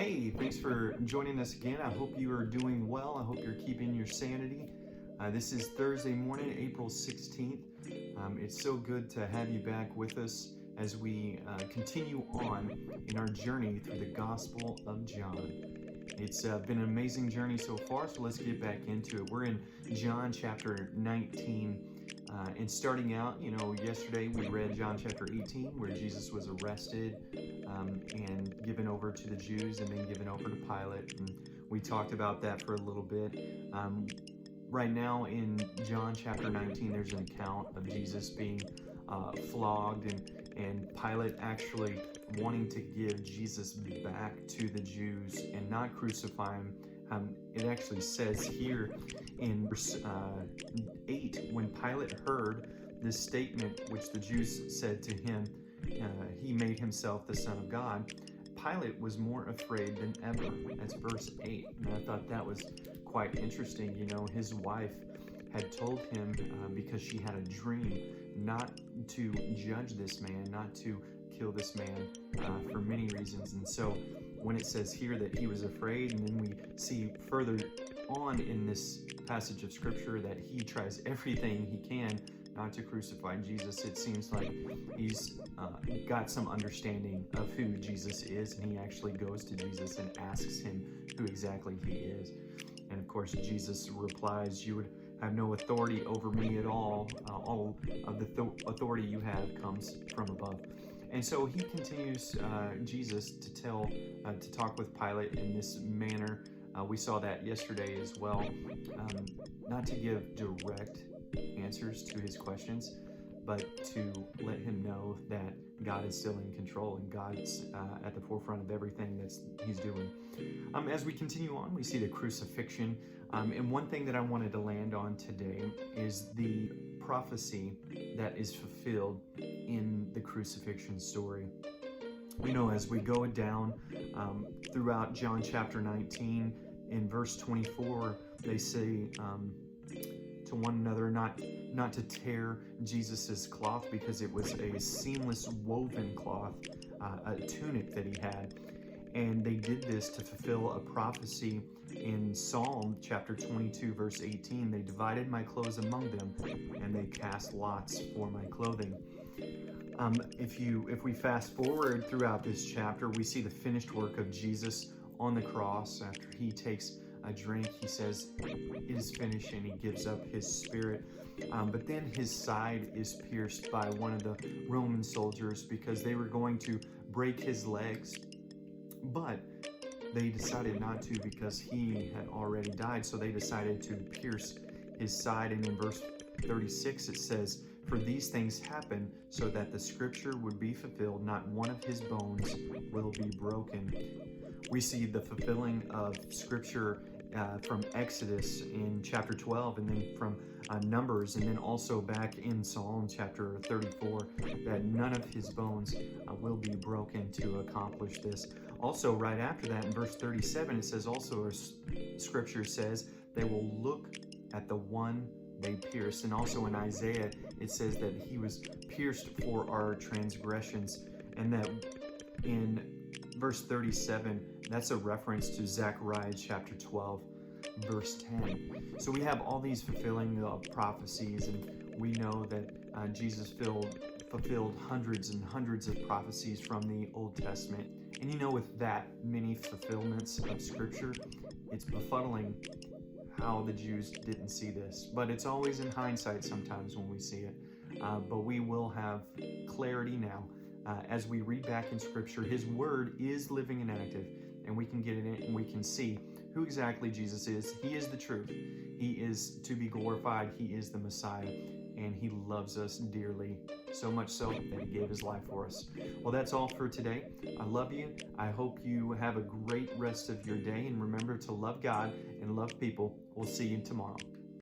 Hey, thanks for joining us again. I hope you are doing well. I hope you're keeping your sanity. This is Thursday morning, April 16th. It's so good to have you back with us as we continue on in our journey through the Gospel of John. It's been an amazing journey so far, so let's get back into it. We're in John chapter 19. And starting out, yesterday we read John chapter 18, where Jesus was arrested and given over to the Jews and then given over to Pilate. And we talked about that for a little bit. Right now in John chapter 19, there's an account of Jesus being flogged and Pilate actually wanting to give Jesus back to the Jews and not crucify him. It actually says here in verse 8, when Pilate heard this statement which the Jews said to him, he made himself the Son of God, Pilate was more afraid than ever. That's verse 8. And I thought that was quite interesting. His wife had told him, because she had a dream, not to judge this man, not to kill this man for many reasons. And so when it says here that he was afraid, and then we see further on in this passage of scripture that he tries everything he can not to crucify Jesus, it seems like he's got some understanding of who Jesus is, and he actually goes to Jesus and asks him who exactly he is. And of course, Jesus replies, "You would have no authority over me at all. All of the authority you have comes from above." And so he continues, Jesus, to talk with Pilate in this manner. We saw that yesterday as well. Not to give direct answers to his questions, but to let him know that God is still in control and God's at the forefront of everything that he's doing. As we continue on, we see the crucifixion. And one thing that I wanted to land on today is the prophecy that is fulfilled in the crucifixion story. As we go down throughout John chapter 19, in verse 24, they say to one another not to tear Jesus's cloth, because it was a seamless woven cloth, a tunic that he had. And they did this to fulfill a prophecy in Psalm chapter 22, verse 18. They divided my clothes among them, and they cast lots for my clothing. If we fast forward throughout this chapter, we see the finished work of Jesus on the cross. After he takes a drink, he says, "It is finished," and he gives up his spirit. But then his side is pierced by one of the Roman soldiers because they were going to break his legs. But they decided not to because he had already died. So they decided to pierce his side. And in verse 36 it says, "For these things happen so that the scripture would be fulfilled, not one of his bones will be broken." We see the fulfilling of scripture from Exodus in chapter 12, and then from Numbers, and then also back in Psalm chapter 34, that none of his bones will be broken to accomplish this. Also, right after that, in verse 37, it says also, scripture says, they will look at the one they pierced. And also in Isaiah, it says that he was pierced for our transgressions, and that in verse 37, that's a reference to Zechariah chapter 12, verse 10. So we have all these fulfilling of prophecies, and we know that Jesus fulfilled hundreds and hundreds of prophecies from the Old Testament. And with that many fulfillments of Scripture, it's befuddling how the Jews didn't see this. But it's always in hindsight sometimes when we see it. But we will have clarity now. As we read back in Scripture, His Word is living and active, and we can get in it and we can see who exactly Jesus is. He is the truth. He is to be glorified. He is the Messiah, and He loves us dearly, so much so that He gave His life for us. Well, that's all for today. I love you. I hope you have a great rest of your day, and remember to love God and love people. We'll see you tomorrow.